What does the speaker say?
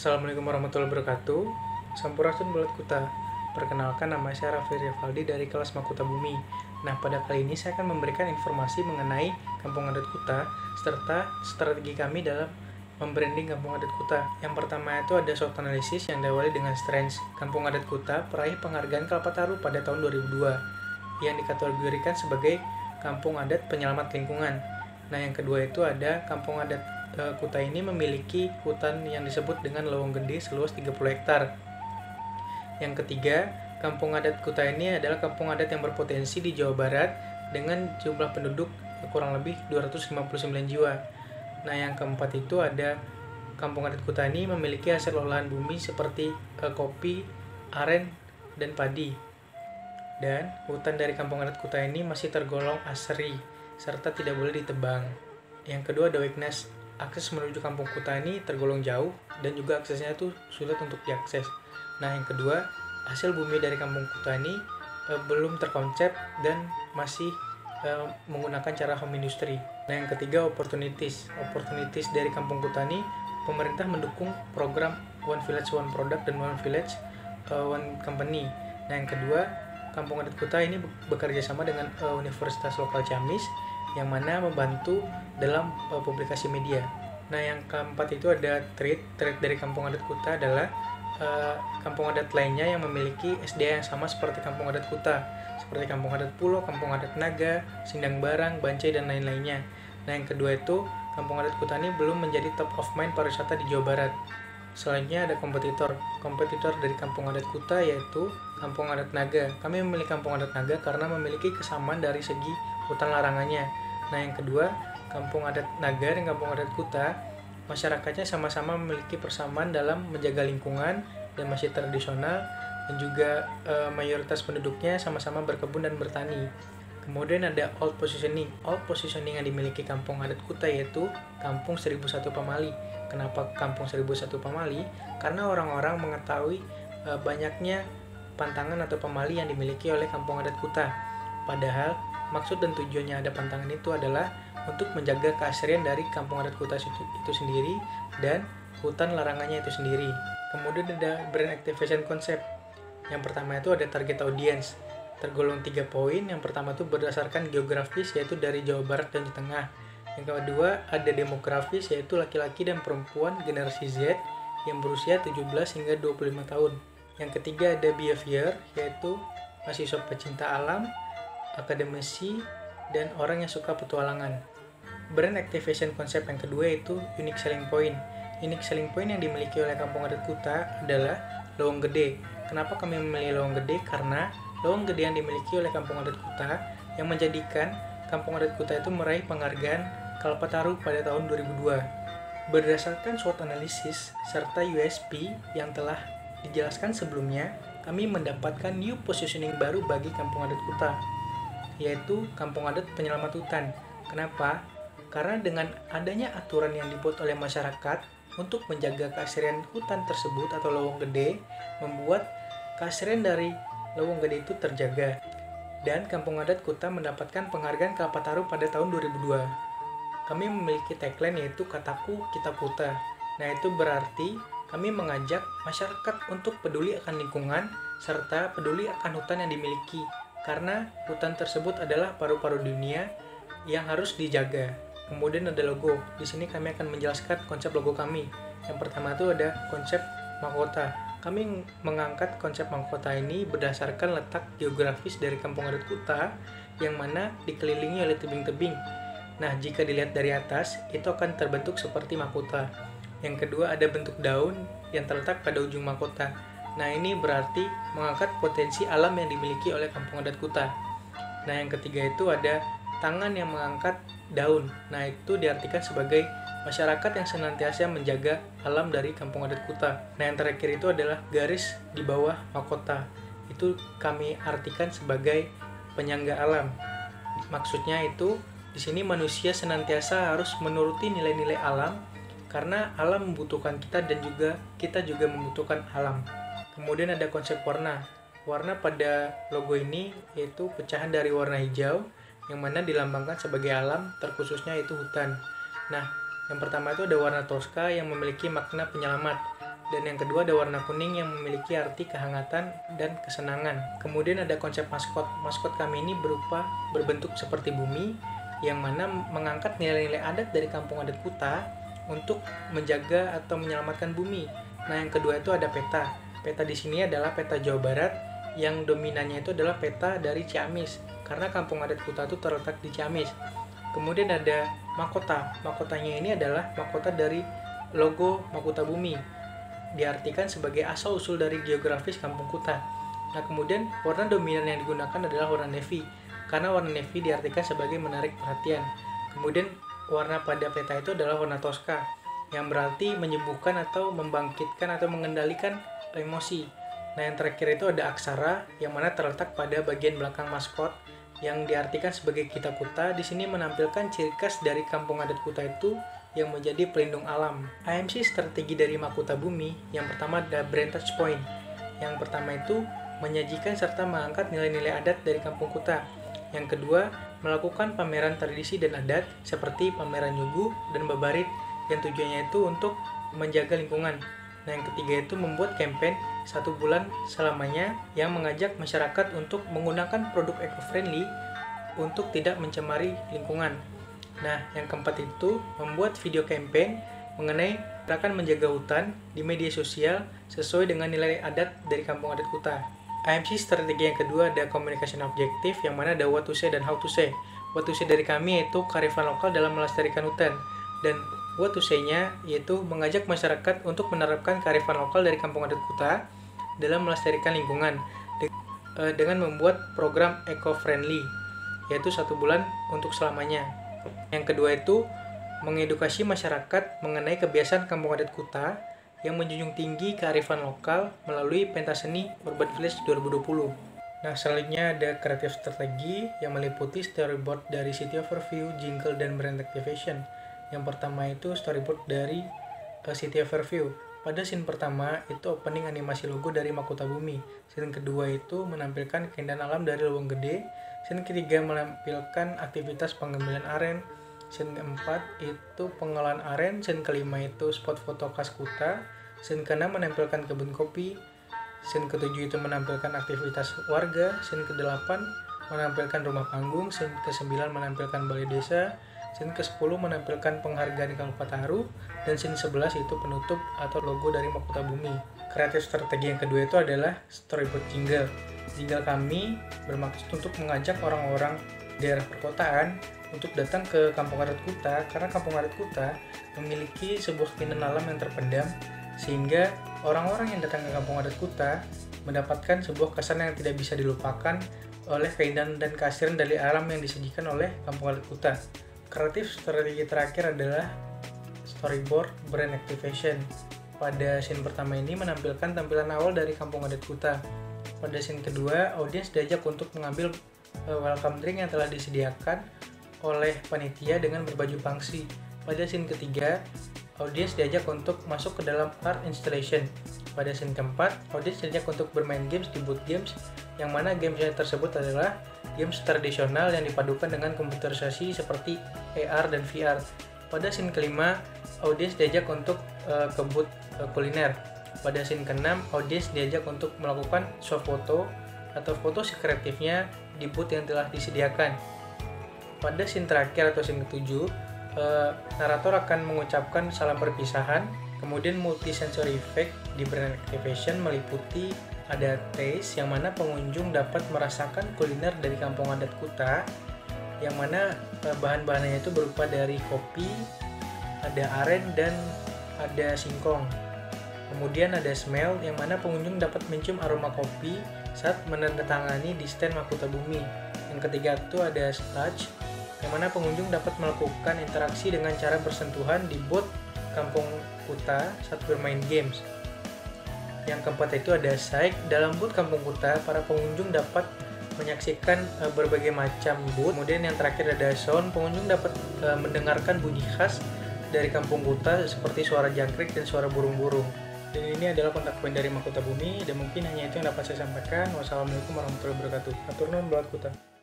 Assalamualaikum warahmatullahi wabarakatuh. Sampurasun Bulat Kuta. Perkenalkan, nama saya Raffi Rivaldi dari kelas Mahkota Bumi. Nah, pada kali ini saya akan memberikan informasi mengenai Kampung Adat Kuta serta strategi kami dalam membranding Kampung Adat Kuta. Yang pertama itu ada SWOT analisis yang diawali dengan strengths. Kampung Adat Kuta peraih penghargaan Kalpataru pada tahun 2002 yang dikategorikan sebagai Kampung Adat Penyelamat Lingkungan. Nah, yang kedua itu ada Kampung Adat Kuta ini memiliki hutan yang disebut dengan Lowong Gede seluas 30 hektar. Yang ketiga, Kampung Adat Kuta ini adalah kampung adat yang berpotensi di Jawa Barat dengan jumlah penduduk kurang lebih 259 jiwa. Nah, yang keempat itu ada Kampung Adat Kuta ini memiliki hasil olahan bumi seperti kopi, aren, dan padi. Dan hutan dari Kampung Adat Kuta ini masih tergolong asri serta tidak boleh ditebang. Yang kedua ada weakness. Akses menuju Kampung Kuta ini tergolong jauh dan juga aksesnya itu sulit untuk diakses. Nah, yang kedua, hasil bumi dari Kampung Kuta ini belum terkonsep dan masih menggunakan cara home industry. Nah, yang ketiga opportunities. Opportunities dari Kampung Kuta ini, pemerintah mendukung program One Village One Product dan One Village One Company. Nah, yang kedua, Kampung Adat Kuta ini bekerja sama dengan Universitas Lokal Ciamis yang mana membantu dalam publikasi media. Nah, yang keempat itu ada trait dari Kampung Adat Kuta adalah kampung adat lainnya yang memiliki SDA yang sama seperti Kampung Adat Kuta, seperti Kampung Adat Pulo, Kampung Adat Naga, Sindang Barang, Bancai, dan lain-lainnya. Nah, yang kedua itu Kampung Adat Kuta ini belum menjadi top of mind pariwisata di Jawa Barat. Selanjutnya ada kompetitor dari Kampung Adat Kuta yaitu Kampung Adat Naga. Kami memilih Kampung Adat Naga karena memiliki kesamaan dari segi hutan larangannya. Nah, yang kedua, Kampung Adat Naga dan Kampung Adat Kuta, masyarakatnya sama-sama memiliki persamaan dalam menjaga lingkungan dan masih tradisional, dan juga mayoritas penduduknya sama-sama berkebun dan bertani. Kemudian ada old positioning. Old positioning yang dimiliki Kampung Adat Kuta yaitu Kampung 1001 Pamali. Kenapa Kampung 1001 Pamali? Karena orang-orang mengetahui banyaknya pantangan atau pamali yang dimiliki oleh Kampung Adat Kuta. Padahal maksud dan tujuannya ada pantangan itu adalah untuk menjaga keasrian dari Kampung Adat Kuta itu sendiri dan hutan larangannya itu sendiri. Kemudian ada brand activation concept. Yang pertama itu ada target audience. Tergolong 3 poin. Yang pertama itu berdasarkan geografis yaitu dari Jawa Barat dan Jawa Tengah. Yang kedua ada demografis yaitu laki-laki dan perempuan generasi Z yang berusia 17 hingga 25 tahun. Yang ketiga ada behavior yaitu mahasiswa pecinta alam, akademisi, dan orang yang suka petualangan. Brand activation konsep yang kedua itu unique selling point. Unique selling point yang dimiliki oleh Kampung Adat Kuta adalah Lowong Gede. Kenapa kami memilih Lowong Gede? Karena Lowong Gede yang dimiliki oleh Kampung Adat Kuta yang menjadikan Kampung Adat Kuta itu meraih penghargaan Kalpataru pada tahun 2002. Berdasarkan SWOT analisis serta USP yang telah dijelaskan sebelumnya, kami mendapatkan new positioning baru bagi Kampung Adat Kuta, yaitu Kampung Adat Penyelamat Hutan. Kenapa? Karena dengan adanya aturan yang dibuat oleh masyarakat untuk menjaga keasrian hutan tersebut atau Lowong Gede, membuat keasrian dari Lowong Gede itu terjaga. Dan Kampung Adat Kuta mendapatkan penghargaan Kalpataru pada tahun 2002. Kami memiliki tagline yaitu Kataku Kita Kuta. Nah, itu berarti kami mengajak masyarakat untuk peduli akan lingkungan serta peduli akan hutan yang dimiliki. Karena hutan tersebut adalah paru-paru dunia yang harus dijaga. Kemudian ada logo. Di sini kami akan menjelaskan konsep logo kami. Yang pertama itu ada konsep mahkota. Kami mengangkat konsep mahkota ini berdasarkan letak geografis dari Kampung Adat Kuta yang mana dikelilingi oleh tebing-tebing. Nah, jika dilihat dari atas, itu akan terbentuk seperti mahkota. Yang kedua ada bentuk daun yang terletak pada ujung mahkota. Nah, ini berarti mengangkat potensi alam yang dimiliki oleh Kampung Adat Kuta. Nah, yang ketiga itu ada tangan yang mengangkat daun. Nah, itu diartikan sebagai masyarakat yang senantiasa menjaga alam dari Kampung Adat Kuta. Nah, yang terakhir itu adalah garis di bawah mahkota. Itu kami artikan sebagai penyangga alam. Maksudnya itu di sini manusia senantiasa harus menuruti nilai-nilai alam karena alam membutuhkan kita dan juga kita juga membutuhkan alam. Kemudian ada konsep warna. Warna pada logo ini yaitu pecahan dari warna hijau yang mana dilambangkan sebagai alam, terkhususnya itu hutan. Nah, yang pertama itu ada warna Tosca yang memiliki makna penyelamat. Dan yang kedua ada warna kuning yang memiliki arti kehangatan dan kesenangan. Kemudian ada konsep maskot. Maskot kami ini berbentuk seperti bumi, yang mana mengangkat nilai-nilai adat dari kampung adat Kuta untuk menjaga atau menyelamatkan bumi. Nah, yang kedua itu ada peta. Peta di sini adalah peta Jawa Barat, yang dominannya itu adalah peta dari Ciamis, karena kampung adat Kuta itu terletak di Ciamis. Kemudian ada mahkota. Mahkotanya ini adalah mahkota dari logo Mahkota Bumi, diartikan sebagai asal-usul dari geografis kampung Kuta. Nah, kemudian warna dominan yang digunakan adalah warna navy, karena warna navy diartikan sebagai menarik perhatian. Kemudian warna pada peta itu adalah warna toska, yang berarti menyembuhkan atau membangkitkan atau mengendalikan emosi. Nah, yang terakhir itu ada aksara, yang mana terletak pada bagian belakang maskot, yang diartikan sebagai Kita Kuta. Di sini menampilkan ciri khas dari kampung adat Kuta itu yang menjadi pelindung alam. AMC strategi dari Mahkota Bumi, yang pertama ada brand touch point. Yang pertama itu menyajikan serta mengangkat nilai-nilai adat dari kampung Kuta. Yang kedua, melakukan pameran tradisi dan adat seperti pameran Nyuguh dan Babarit, yang tujuannya itu untuk menjaga lingkungan. Nah, yang ketiga itu membuat campaign 1 bulan selamanya yang mengajak masyarakat untuk menggunakan produk eco-friendly untuk tidak mencemari lingkungan. Nah, yang keempat itu membuat video campaign mengenai gerakan menjaga hutan di media sosial sesuai dengan nilai adat dari kampung adat Kuta. AMC strategi yang kedua ada communication objective, yang mana ada what to say dan how to say. What to say dari kami yaitu kearifan lokal dalam melestarikan hutan, dan what to say-nya yaitu mengajak masyarakat untuk menerapkan kearifan lokal dari kampung adat Kuta dalam melestarikan lingkungan dengan membuat program eco-friendly, yaitu 1 bulan untuk selamanya. Yang kedua itu mengedukasi masyarakat mengenai kebiasaan kampung adat Kuta yang menjunjung tinggi kearifan lokal melalui pentas seni Urban Village 2020. Nah, selanjutnya ada kreatif strategi yang meliputi storyboard dari city overview, jingle, dan brand activation. Yang pertama itu storyboard dari city overview. Pada scene pertama itu opening animasi logo dari Mahkota Bumi. Scene kedua itu menampilkan keindahan alam dari Lubang Gede. Scene ketiga menampilkan aktivitas pengambilan aren. Scene keempat itu pengolahan aren. Scene kelima itu spot foto khas Kuta. Scene keenam menampilkan kebun kopi. Scene ketujuh itu menampilkan aktivitas warga. Scene kedelapan menampilkan rumah panggung. Scene kesembilan menampilkan balai desa. Scene ke-10 menampilkan penghargaan Kalpataru, dan scene 11 itu penutup atau logo dari Mahkota Bumi. Kreatif strategi yang kedua itu adalah storyboard jingle. Jingle kami bermaksud untuk mengajak orang-orang daerah perkotaan untuk datang ke kampung adat Kuta, karena kampung adat Kuta memiliki sebuah keindahan alam yang terpendam, sehingga orang-orang yang datang ke kampung adat Kuta mendapatkan sebuah kesan yang tidak bisa dilupakan oleh keindahan dan keasrian dari alam yang disajikan oleh kampung adat Kuta. Kreatif strategi terakhir adalah storyboard brand activation. Pada scene pertama ini menampilkan tampilan awal dari kampung adat Kuta. Pada scene kedua, audiens diajak untuk mengambil welcome drink yang telah disediakan oleh panitia dengan berbaju pangsi. Pada scene ketiga, audiens diajak untuk masuk ke dalam art installation. Pada scene keempat, audiens diajak untuk bermain games di booth games, yang mana games tersebut adalah games tradisional yang dipadukan dengan komputerisasi seperti AR dan VR. Pada scene kelima, audiens diajak untuk ke booth kuliner. Pada scene keenam, audiens diajak untuk melakukan swafoto atau foto kreatifnya di booth yang telah disediakan. Pada scene terakhir atau scene ketujuh, narator akan mengucapkan salam perpisahan. Kemudian multi-sensory effect di brand activation meliputi ada taste, yang mana pengunjung dapat merasakan kuliner dari kampung adat Kuta, yang mana bahan-bahannya itu berupa dari kopi, ada aren, dan ada singkong. Kemudian ada smell, yang mana pengunjung dapat mencium aroma kopi saat menandatangani di stand Mahkota Bumi. Yang ketiga itu ada touch, yang mana pengunjung dapat melakukan interaksi dengan cara bersentuhan di booth kampung Kuta saat bermain games. Yang keempat itu ada sight. Dalam booth kampung Kuta, para pengunjung dapat menyaksikan berbagai macam booth. Kemudian yang terakhir ada sound. Pengunjung dapat mendengarkan bunyi khas dari kampung Kuta seperti suara jangkrik dan suara burung-burung. Dan ini adalah kontak poin dari Mahkota Bumi, dan mungkin hanya itu yang dapat saya sampaikan. Wassalamualaikum warahmatullahi wabarakatuh. Atur nuhun buat Kuta.